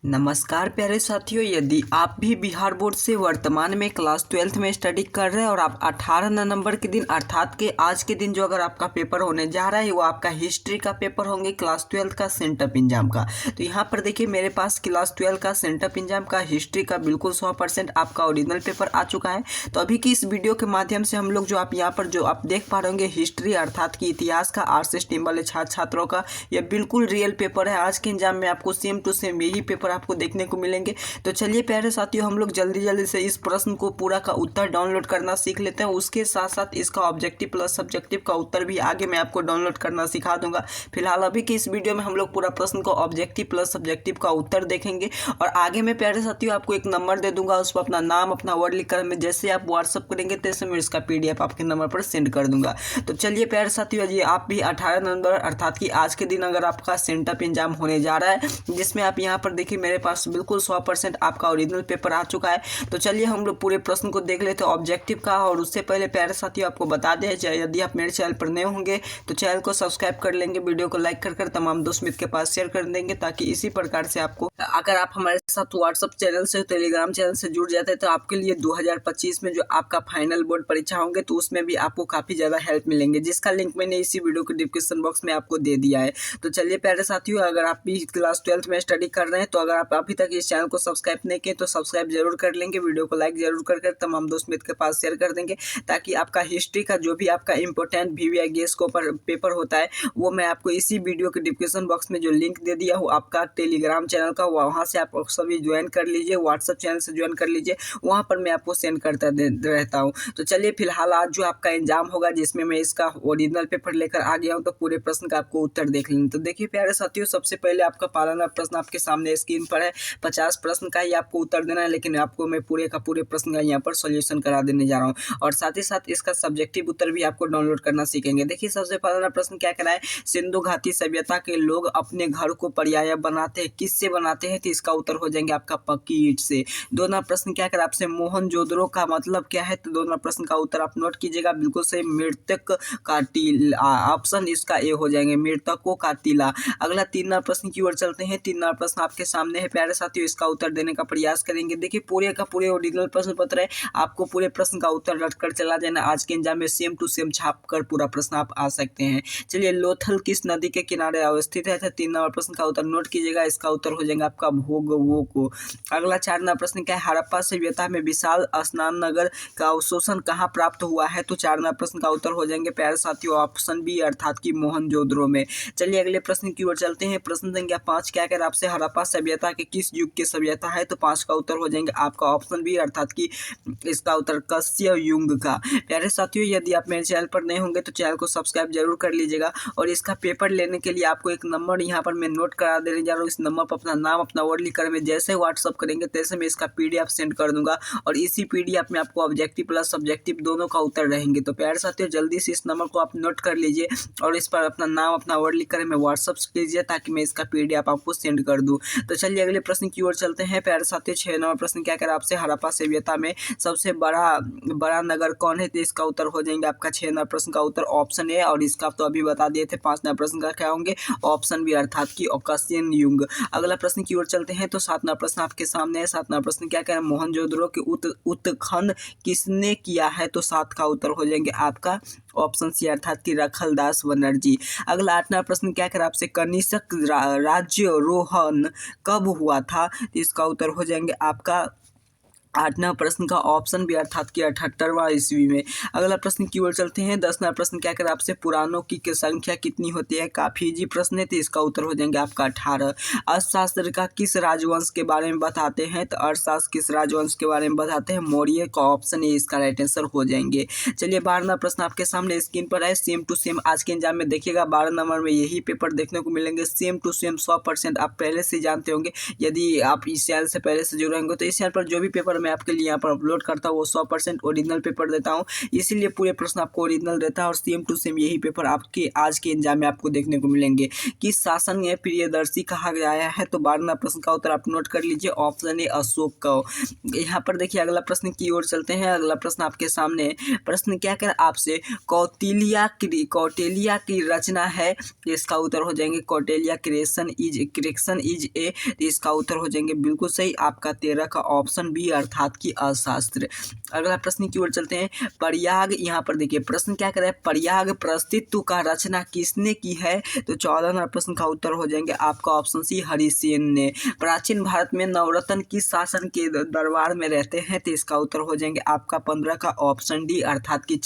नमस्कार प्यारे साथियों, यदि आप भी बिहार बोर्ड से वर्तमान में क्लास 12th में स्टडी कर रहे हैं और आप 18 नवंबर के दिन अर्थात के आज के दिन जो अगर आपका पेपर होने जा रहा है वो आपका हिस्ट्री का पेपर होंगे क्लास 12th का सेंटअप एग्जाम का। तो यहाँ पर देखिए मेरे पास क्लास 12 का सेंटअप एग्जाम का हिस्ट्री का बिल्कुल 100% आपका ओरिजिनल पेपर आ चुका है। तो अभी की इस वीडियो के माध्यम से हम लोग जो आप यहाँ पर जो आप देख पा रहे होंगे हिस्ट्री अर्थात की इतिहास का आर्ट्स स्ट्रीम वाले छात्र छात्रों का यह बिल्कुल रियल पेपर है। आज के एग्जाम में आपको सेम टू सेम यही पेपर आपको देखने को मिलेंगे। तो चलिए प्यारे साथियों, हम लोग जल्दी जल्दी से इस प्रश्न को पूरा का उत्तर डाउनलोड करना सीख लेते हैं। उसके साथ साथ इसका ऑब्जेक्टिव प्लस सब्जेक्टिव का उत्तर भी आगे मैं आपको डाउनलोड करना सिखा दूंगा। फिलहाल अभी की इस वीडियो में हम लोग पूरा प्रश्न को ऑब्जेक्टिव प्लस सब्जेक्टिव का उत्तर देखेंगे और आगे मैं प्यारे साथियों आपको एक नंबर दे दूंगा, उस पर अपना नाम अपना वर्ड लिखकर मैं जैसे आप व्हाट्सअप करेंगे तैसे मैं इसका PDF आपके नंबर पर सेंड कर दूंगा। तो चलिए प्यारे साथियों, ये आप भी 18 नवंबर अर्थात कि आज के दिन अगर आपका सेंटअप एग्जाम होने जा रहा है जिसमें आप यहाँ पर देखिए मेरे पास बिल्कुल 100% आपका ओरिजिनल पेपर आ चुका है। तो चलिए हम लोग पूरे प्रश्न को देख लेते हैं ऑब्जेक्टिव का। और उससे पहले प्यारे साथियों आपको बता दें, यदि आप मेरे चैनल पर नए होंगे तो चैनल को सब्सक्राइब कर लेंगे, वीडियो को लाइक कर तमाम दोस्त मित्र के पास शेयर कर देंगे ताकि इसी प्रकार से आपको अगर आप हमारे साथ व्हाट्सएप चैनल से टेलीग्राम चैनल से जुड़ जाते हैं तो आपके लिए 2025 में जो आपका फाइनल बोर्ड परीक्षा होंगे तो उसमें भी आपको काफ़ी ज़्यादा हेल्प मिलेंगे, जिसका लिंक मैंने इसी वीडियो के डिस्क्रिप्शन बॉक्स में आपको दे दिया है। तो चलिए प्यारे साथियों, अगर आप भी क्लास 12th में स्टडी कर रहे हैं तो अगर आप अभी तक इस चैनल को सब्सक्राइब नहीं किए तो सब्सक्राइब जरूर कर लेंगे, वीडियो को लाइक जरूर कर तमाम दोस्त मित्र के पास शेयर कर देंगे ताकि आपका हिस्ट्री का जो भी आपका इंपॉर्टेंट VVIS को पेपर होता है वो मैं आपको इसी वीडियो के डिस्क्रिप्शन बॉक्स में जो लिंक दे दिया हूँ आपका टेलीग्राम चैनल का, वहाँ से आप सभी ज्वाइन कर लीजिए, व्हाट्सएप चैनल से ज्वाइन कर लीजिए, वहाँ पर मैं आपको सेंड करता रहता हूँ। तो चलिए फिलहाल आज जो आपका एग्जाम होगा जिसमें मैं इसका ओरिजिनल पेपर लेकर आ गया हूँ तो पूरे प्रश्न का आपको उत्तर देख लेंगे। तो देखिए प्यारे साथियों, सबसे पहले आपका पहला प्रश्न आपके सामने स्क्रीन पर है। 50 प्रश्न का ही आपको उत्तर देना है, लेकिन आपको मैं पूरे का पूरे प्रश्न का यहाँ पर सॉल्यूशन करा देने जा रहा हूँ और साथ ही साथ इसका सब्जेक्टिव उत्तर भी आपको डाउनलोड करना सीखेंगे। देखिए सबसे पहला प्रश्न क्या कह रहा है, सिंधु घाटी सभ्यता के लोग अपने घर को पर्याय बनाते हैं, किससे बनाते हैं? तो इसका उत्तर हो जाएंगे आपका पक्की ईंट से। दोनों प्रश्न क्या कर आपसे मोहनजोदड़ो का मतलब क्या है? तो दोनों प्रश्न का उत्तर आप नोट कीजिएगा, बिल्कुल सही, मृतक का टीला, ऑप्शन इसका ए हो जाएंगे, मृतकों का टीला। अगला 3 प्रश्न की ओर चलते हैं। 3 प्रश्न आपके सामने है प्यारे साथियों, इसका उत्तर देने का प्रयास करेंगे। देखिए पूरे का पूरे ओरिजिनल प्रश्न पत्र है, आपको पूरे प्रश्न का उत्तर रट कर चला जाना। आज के एग्जाम में सेम टू सेम छाप कर पूरा प्रश्न आप आ सकते हैं। चलिए लोथल किस नदी के किनारे अवस्थित है? 3 प्रश्न का उत्तर नोट कीजिएगा, इसका उत्तर हो जाएगा आपका भोगवो को। अगला 4 प्रश्न क्या है, हड़प्पा सभ्यता में विशाल स्नान नगर का अवशोषण कहाँ प्राप्त हुआ है? तो 4 प्रश्न का उत्तर हो जाएंगे प्यारे साथियों ऑप्शन बी अर्थात की मोहनजोदड़ो में। चलिए अगले प्रश्न की ओर चलते हैं। प्रश्न संख्या 5 क्या कर आपसे हड़प्पा सभ्यता के किस युग की सभ्यता है? तो 5 का उत्तर हो जाएंगे आपका ऑप्शन बी अर्थात की इसका उत्तर कस्य युग का। प्यारे साथियों, यदि आप मेरे चैनल पर नए होंगे तो चैनल को सब्सक्राइब जरूर कर लीजिएगा और इसका पेपर लेने के लिए आपको एक नंबर यहाँ पर मैं नोट करा देने जा रहा हूँ। इस नंबर पर अपना नाम अपना वर्ड लिखकर मैं जैसे व्हाट्सअप करेंगे तैसे मैं इसका PDF सेंड कर दूंगा और इसी PDF में आपको ऑब्जेक्टिव प्लस सब्जेक्टिव दोनों का उत्तर रहेंगे। तो प्यारे साथियों, जल्दी से इस नंबर को आप नोट कर लीजिए और इस पर अपना नाम अपना वर्ड लिखकर मैं व्हाट्सअप कीजिए ताकि मैं इसका PDF आपको सेंड कर दूँ। तो चलिए अगले प्रश्न की ओर चलते हैं। प्यारे साथियों 6 प्रश्न क्या कर आपसे हड़प्पा सभ्यता में सबसे बड़ा नगर कौन है? तो इसका उत्तर हो जाएंगे आपका 6 प्रश्न का उत्तर ऑप्शन ए और इसका तो अभी बता दिए थे। 5 प्रश्न का क्या होंगे? ऑप्शन बी अर्थात की कस्य युग। अगला प्रश्न की ओर चलते हैं तो 7 प्रश्न आपके सामने है। 7 प्रश्न क्या कह रहे हैं, मोहनजोदड़ो के उत्खनन किसने किया है? तो 7 का उत्तर हो जाएंगे आपका ऑप्शन सी अर्थात की रखलदास बनर्जी। अगला 8 प्रश्न क्या कर आपसे कनिष्क राज्यारोहण कब हुआ था? इसका उत्तर हो जाएंगे आपका 8 प्रश्न का ऑप्शन भी अर्थात की 78वां ईस्वी में। अगला प्रश्न की ओर चलते हैं। 10 प्रश्न क्या कर आपसे पुराणों की संख्या कितनी होती है? काफी इजी प्रश्न है, तो इसका उत्तर हो जाएंगे आपका 18। अर्थशास्त्र का किस राजवंश के बारे में बताते हैं? तो अर्थशास्त्र किस राजवंश के बारे में बताते हैं? मौर्य का ऑप्शन है इसका राइट आंसर हो जाएंगे। चलिए 12 प्रश्न आपके सामने स्क्रीन पर है, सेम टू सेम आज के एग्जाम में देखिएगा 12 नंबर में यही पेपर देखने को मिलेंगे, सेम टू सेम 100% आप पहले से जानते होंगे। यदि आप इस चैनल से पहले से जुड़े होंगे तो इस चैनल पर जो भी पेपर मैं आपके लिए यहाँ पर अपलोड करता हूँ वो 100% ओरिजिनल पेपर देता हूँ, इसीलिए पूरे प्रश्न आपको ओरिजिनल रहता है और सेम टू सेम यही पेपर आपके आज के एग्जाम में आपको देखने को मिलेंगे। किस शासन में प्रियदर्शी कहा गया है? तो 12वां प्रश्न का उत्तर आप नोट कर लीजिए, ऑप्शन ए अशोक का। यहाँ पर देखिए अगला प्रश्न की ओर चलते हैं। अगला प्रश्न आपके सामने, प्रश्न क्या कर आपसे, कौटिल्य की रचना है, इसका उत्तर हो जाएंगे कौटिल्य क्रिएशन इज ए, इसका उत्तर हो जाएंगे बिल्कुल सही आपका 13 का ऑप्शन बी अर्थात की अर्थशास्त्र। अगला प्रश्न की ओर चलते हैं। प्रयाग, यहाँ पर देखिए प्रश्न क्या कर रहा है, प्रयाग प्रस्तित्व का रचना किसने की है? तो 14वां प्रश्न का उत्तर हो जाएंगे आपका ऑप्शन सी हरिसेन ने। प्राचीन भारत में नवरत्न किस शासन के दरबार में रहते हैं? तो इसका उत्तर हो जाएंगे आपका 15 का ऑप्शन डी अर्थात की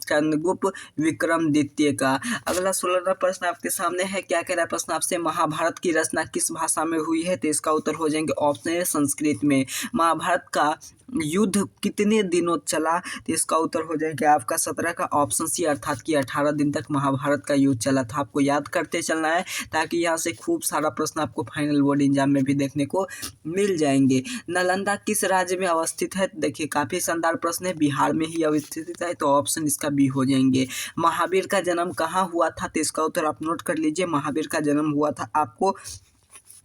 चंद्रगुप्त विक्रमादित्य का। अगला 16वां प्रश्न आपके सामने है। क्या कह रहा है प्रश्न आपसे, महाभारत की रचना किस भाषा में हुई है? तो इसका उत्तर हो जाएंगे ऑप्शन ए संस्कृत में। महाभारत का युद्ध कितने दिनों चला? तो इसका उत्तर हो जाएगा आपका 17 का ऑप्शन सी अर्थात कि 18 दिन तक महाभारत का युद्ध चला था। आपको याद करते चलना है ताकि यहाँ से खूब सारा प्रश्न आपको फाइनल बोर्ड एग्जाम में भी देखने को मिल जाएंगे। नालंदा किस राज्य में अवस्थित है? देखिए काफ़ी शानदार प्रश्न है, बिहार में ही अवस्थित है, तो ऑप्शन इसका बी हो जाएंगे। महावीर का जन्म कहाँ हुआ था? तो इसका उत्तर आप नोट कर लीजिए, महावीर का जन्म हुआ था आपको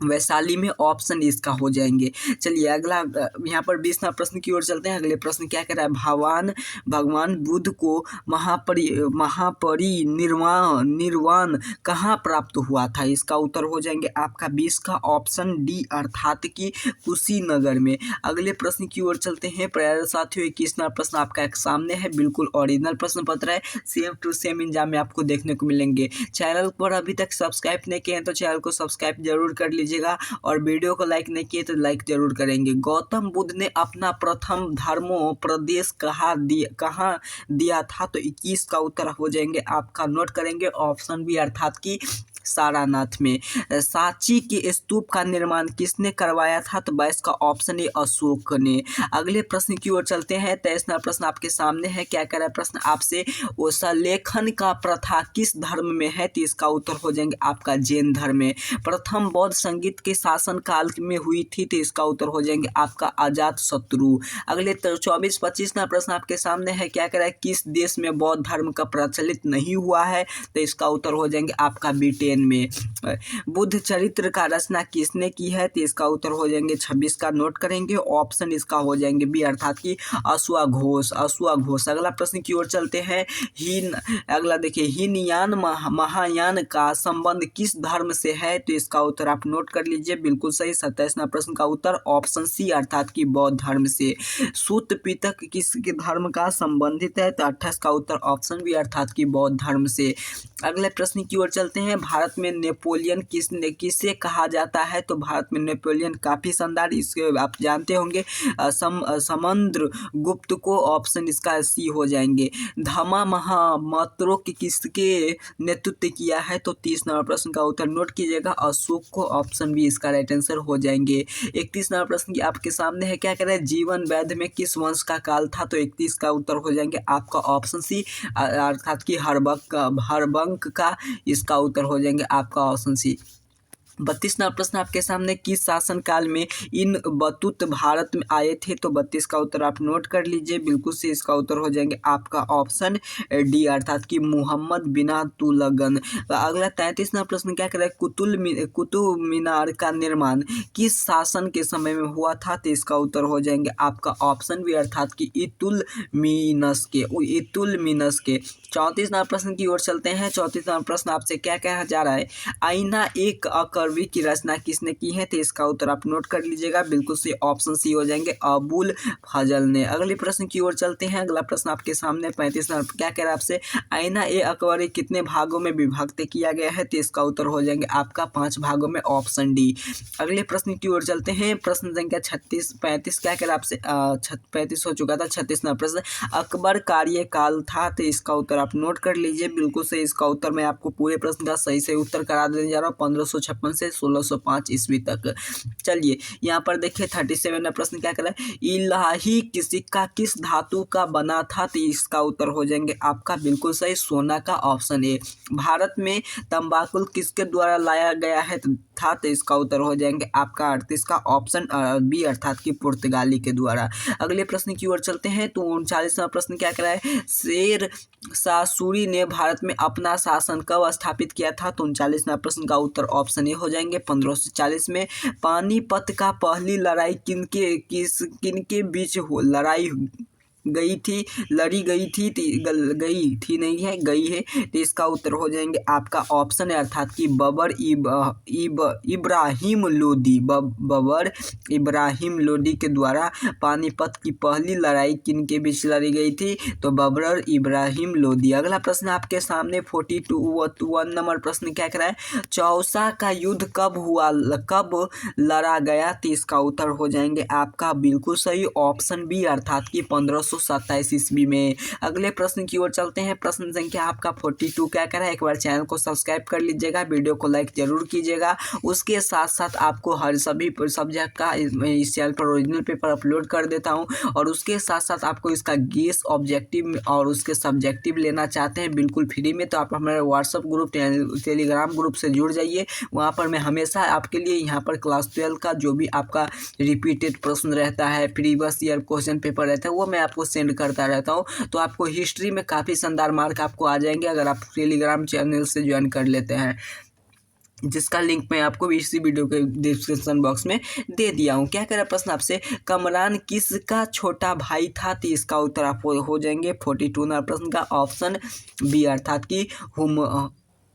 वैशाली में, ऑप्शन इसका हो जाएंगे। चलिए अगला यहाँ पर 20वां प्रश्न की ओर चलते हैं। अगले प्रश्न क्या कह रहा है, भगवान बुद्ध को महापरिनिर्वाण कहाँ प्राप्त हुआ था? इसका उत्तर हो जाएंगे आपका 20 का ऑप्शन डी अर्थात की कुशीनगर में। अगले प्रश्न की ओर चलते हैं। प्यारे साथियों 21वां प्रश्न आपका सामने है, बिल्कुल ओरिजिनल प्रश्न पत्र है, सेम टू सेम एग्जाम में आपको देखने को मिलेंगे। चैनल पर अभी तक सब्सक्राइब नहीं किए हैं तो चैनल को सब्सक्राइब जरूर कर लीजिएगा और वीडियो को लाइक नहीं किए तो लाइक जरूर करेंगे। गौतम बुद्ध ने अपना प्रथम धर्मोपदेश कहाँ दिया था? तो 21 का उत्तर हो जाएंगे आपका नोट करेंगे ऑप्शन बी अर्थात की सारनाथ में। सांची के स्तूप का निर्माण किसने करवाया था? तो 22 का ऑप्शन है अशोक ने। अगले प्रश्न की ओर चलते हैं। 23वां प्रश्न आपके सामने है। क्या कह रहा है प्रश्न आपसे, लेखन का प्रथा किस धर्म में है? तो इसका उत्तर हो जाएंगे आपका जैन धर्म में। प्रथम बौद्ध संगीत के शासन काल में हुई थी, तो इसका उत्तर हो जाएंगे आपका अजात शत्रु। अगले 24-25वां प्रश्न आपके सामने है। क्या कह रहा है, किस देश में बौद्ध धर्म का प्रचलित नहीं हुआ है? तो इसका उत्तर हो जाएंगे आपका ब्रिटेन में। बुद्ध चरित्र का रचना किसने की है? तो इसका उत्तर हो जाएंगे 26 का नोट करेंगे, ऑप्शन इसका हो जाएंगे बी अर्थात की अश्वाघोष। अगला प्रश्न की ओर चलते हैं। अगला देखिए, हीनयान महायान का संबंध किस धर्म से है? तो इसका उत्तर आप नोट कर लीजिए, बिल्कुल सही 27वां प्रश्न का उत्तर ऑप्शन सी अर्थात की बौद्ध धर्म से। सूत पितक किसके धर्म का संबंधित है? तो 28 का उत्तर ऑप्शन बी अर्थात की बौद्ध धर्म से। अगले प्रश्न की ओर चलते हैं। भारत में नेपोलियन किसे कहा जाता है? तो भारत में नेपोलियन काफ़ी शानदार, इसके आप जानते होंगे समुद्र गुप्त को, ऑप्शन इसका सी हो जाएंगे। धमा महामात्रो की किसके नेतृत्व किया है? तो 30वां प्रश्न का उत्तर नोट कीजिएगा, अशोक को, ऑप्शन बी इसका राइट आंसर हो जाएंगे। 31वां प्रश्न की आपके सामने है। क्या कह रहे हैं, जीवन वैद्य में किस वंश का काल था? तो 31 का उत्तर हो जाएंगे आपका ऑप्शन सी अर्थात की हरबंक का, इसका उत्तर हो जाएंगे आपका ऑप्शन सी। 32वां प्रश्न आपके सामने, किस शासन काल में इन बतूत भारत में आए थे? तो 32 का उत्तर आप नोट कर लीजिए, बिल्कुल से इसका उत्तर हो जाएंगे आपका ऑप्शन डी अर्थात कि मोहम्मद बिन तुगलक। अगला 33वां प्रश्न क्या कर रहा है, कुतुब मीनार का निर्माण किस शासन के समय में हुआ था? तो इसका उत्तर हो जाएंगे आपका ऑप्शन बी अर्थात कि इतुलमिनस के। 34वां प्रश्न की ओर चलते हैं। 34वां प्रश्न आपसे क्या कहा जा रहा है, आईना एक अकरवी की रचना किसने की है? तो इसका उत्तर आप नोट कर लीजिएगा, बिल्कुल से ऑप्शन सी हो जाएंगे अबुल फजल ने। अगले प्रश्न की ओर चलते हैं। अगला प्रश्न आपके सामने 35वां क्या कह रहा है आपसे, आईना ए अकबरी कितने भागों में विभक्त किया गया है? तो इसका उत्तर हो जाएंगे आपका 5 भागों में, ऑप्शन डी। अगले प्रश्न की ओर चलते हैं। प्रश्न संख्या 35 क्या कह रहा है आपसे, 35 हो चुका था। 36वां प्रश्न, अकबर कार्यकाल था? तो इसका उत्तर आप नोट कर लीजिए, बिल्कुल से इसका उत्तर मैं आपको पूरे प्रश्न का सही से उत्तर करा देने जा रहा हूँ। 1556 से 1605 ईस्वी तक। चलिए यहाँ पर देखिए 37वां प्रश्न क्या कह रहा है, इलाही सिक्का किस धातु का बना था, तो इसका उत्तर हो जाएंगे आपका बिल्कुल सही सोना का, ऑप्शन ए। भारत में तंबाकू किसके द्वारा लाया गया है था, तो इसका उत्तर हो जाएंगे आपका 38 का ऑप्शन बी अर्थात कि पुर्तगाली के द्वारा। अगले प्रश्न की ओर चलते हैं तो 39वां प्रश्न क्या कह रहा है, शेर शाह सूरी ने भारत में अपना शासन कब स्थापित किया था, तो 39वां प्रश्न का उत्तर ऑप्शन ए हो जाएंगे 1540 में। पानीपत का पहली लड़ाई किनके बीच लड़ाई लड़ी गई थी, गई थी नहीं है, गई है, तो इसका उत्तर हो जाएंगे आपका ऑप्शन है अर्थात कि बबर इब्राहिम लोदी, बबर इब्राहिम लोदी के द्वारा पानीपत की पहली लड़ाई किनके बीच लड़ी गई थी, तो बबर इब्राहिम लोदी। अगला प्रश्न आपके सामने 41 नंबर प्रश्न क्या कह रहा है, चौसा का युद्ध कब लड़ा गया, तो इसका उत्तर हो जाएंगे आपका बिल्कुल सही ऑप्शन बी अर्थात कि 1527 ईस्वी में। अगले प्रश्न की ओर चलते हैं, प्रश्न संख्या आपका 42 क्या कह रहा है, एक बार चैनल को सब्सक्राइब कर लीजिएगा, वीडियो को लाइक जरूर कीजिएगा। उसके साथ साथ आपको हर सभी सब्जेक्ट का इस चैनल पर ओरिजिनल पेपर अपलोड कर देता हूं, और उसके साथ साथ आपको इसका गेस ऑब्जेक्टिव और उसके सब्जेक्टिव लेना चाहते हैं बिल्कुल फ्री में, तो आप हमारे व्हाट्सअप ग्रुप टेलीग्राम ग्रुप से जुड़ जाइए। वहाँ पर मैं हमेशा आपके लिए यहाँ पर क्लास 12 का जो भी आपका रिपीटेड प्रश्न रहता है, प्रीवियस ईयर क्वेश्चन पेपर रहता है, वो मैं आपको सेंड करता रहता हूँ। तो आपको हिस्ट्री में काफ़ी शानदार मार्क आपको आ जाएंगे अगर आप टेलीग्राम चैनल से ज्वाइन कर लेते हैं, जिसका लिंक मैं आपको इसी वीडियो के डिस्क्रिप्शन बॉक्स में दे दिया हूँ। क्या कह रहा है प्रश्न आपसे, कमरान किसका छोटा भाई था, तो इसका उत्तर आपको हो जाएंगे 42 नंबर प्रश्न का ऑप्शन बी अर्थात कि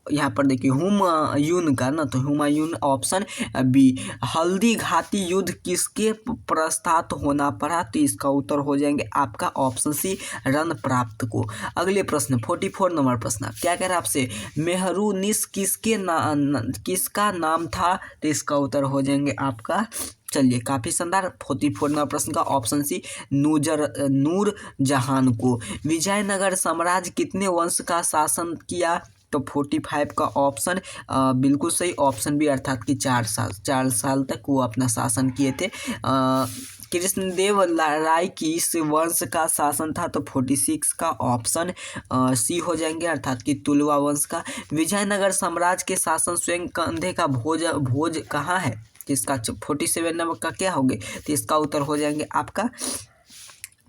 यहाँ पर देखिए हुमायून का ना, तो हुमायून ऑप्शन बी। हल्दी घाटी युद्ध किसके पश्चात होना पड़ा, तो इसका उत्तर हो जाएंगे आपका ऑप्शन सी रण प्राप्त को। अगले प्रश्न 44 नंबर प्रश्न क्या कह रहा है आपसे, मेहरुनिस किसका नाम था, तो इसका उत्तर हो जाएंगे आपका, चलिए काफ़ी शानदार 44 नंबर प्रश्न का ऑप्शन सी नूर जहान को। विजयनगर साम्राज्य कितने वंश का शासन किया, तो 45 का ऑप्शन बिल्कुल सही ऑप्शन बी अर्थात कि 4 साल तक वो अपना शासन किए थे। कृष्णदेव राय की इस वंश का शासन था, तो 46 का ऑप्शन सी हो जाएंगे अर्थात कि तुलवा वंश का। विजयनगर साम्राज्य के शासन स्वयं कंधे का भोज कहाँ है, तो इसका 47 नंबर का क्या होंगे, तो इसका उत्तर हो जाएंगे आपका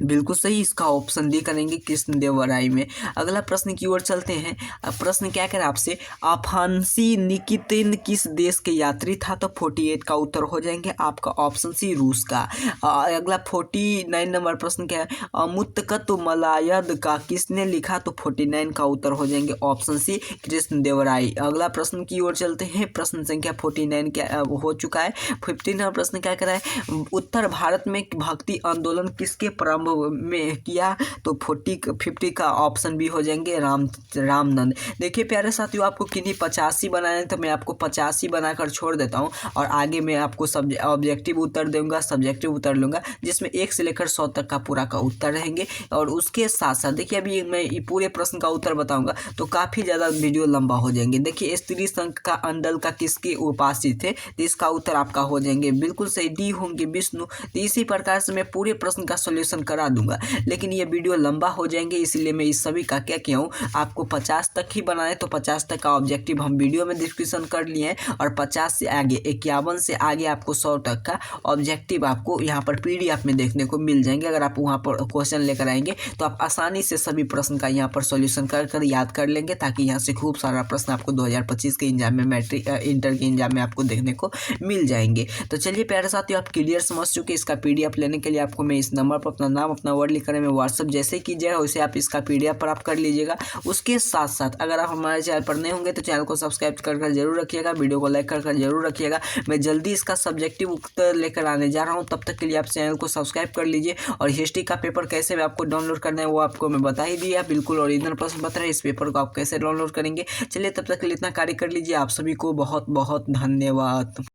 बिल्कुल सही, इसका ऑप्शन डी करेंगे कृष्णदेवराय में। अगला प्रश्न की ओर चलते हैं। अब प्रश्न क्या कह रहा है आपसे, अफांसी निकितिन किस देश के यात्री था, तो 48 का उत्तर हो जाएंगे आपका ऑप्शन सी रूस का। अगला 49 नंबर प्रश्न क्या है, मुत्तकतुमलायद का किसने लिखा, तो 49 का उत्तर हो जाएंगे ऑप्शन सी कृष्णदेवराय। अगला प्रश्न की ओर चलते हैं, प्रश्न संख्या 49 क्या हो चुका है। 50 नंबर प्रश्न क्या कह रहा है, उत्तर भारत में भक्ति आंदोलन किसके प्रारंभ में किया, तो 50 का ऑप्शन भी हो जाएंगे रामनंद। देखिए प्यारे साथियों, आपको किन्हीं 85 बनाने तो मैं आपको 85 बनाकर छोड़ देता हूं, और आगे मैं आपको ऑब्जेक्टिव उत्तर दूंगा, सब्जेक्टिव उत्तर लूँगा, जिसमें 1 से लेकर 100 तक का पूरा का उत्तर रहेंगे। और उसके साथ साथ देखिए अभी मैं पूरे प्रश्न का उत्तर बताऊँगा तो काफ़ी ज़्यादा वीडियो लंबा हो जाएंगे। देखिए स्त्री संघ का अंडल का किसके उपास्य थे, तो इसका उत्तर आपका हो जाएंगे बिल्कुल सही डी होंगे विष्णु। तो इसी प्रकार से मैं पूरे प्रश्न का सोल्यूशन करा दूंगा, लेकिन ये वीडियो लंबा हो जाएंगे, इसलिए मैं इस सभी का क्या किया हूँ, आपको 50 तक ही बनाए, तो 50 तक का ऑब्जेक्टिव हम वीडियो में डिस्क्रिप्शन कर लिए हैं, और 50 से आगे 51 से आगे आपको 100 तक का ऑब्जेक्टिव आपको यहाँ पर PDF में देखने को मिल जाएंगे। अगर आप वहाँ पर क्वेश्चन लेकर आएंगे तो आप आसानी से सभी प्रश्न का यहाँ पर सोल्यूशन कर याद कर लेंगे, ताकि यहाँ से खूब सारा प्रश्न आपको 2025 के एग्जाम में, मैट्रिक इंटर के एग्जाम में आपको देखने को मिल जाएंगे। तो चलिए प्यारे साथियों, आप क्लियर समझ चुके। इसका PDF लेने के लिए आपको मैं इस नंबर पर अपना नाम अपना वर्ड लिख कर मैं व्हाट्सअप जैसे कीजिएगा वैसे आप इसका PDF प्राप्त कर लीजिएगा। उसके साथ साथ अगर आप हमारे चैनल पर नए होंगे तो चैनल को सब्सक्राइब कर जरूर रखिएगा, वीडियो को लाइक कर जरूर रखिएगा। मैं जल्दी इसका सब्जेक्टिव उत्तर लेकर आने जा रहा हूँ, तब तक के लिए आप चैनल को सब्सक्राइब कर लीजिए। और हिस्ट्री का पेपर कैसे आपको डाउनलोड करना है वो आपको मैं बता ही दिया, बिल्कुल ओरिजिनल प्रश्न पत्र है। इस पेपर को आप कैसे डाउनलोड करेंगे, चलिए तब तक के लिए इतना कार्य कर लीजिए। आप सभी को बहुत बहुत धन्यवाद।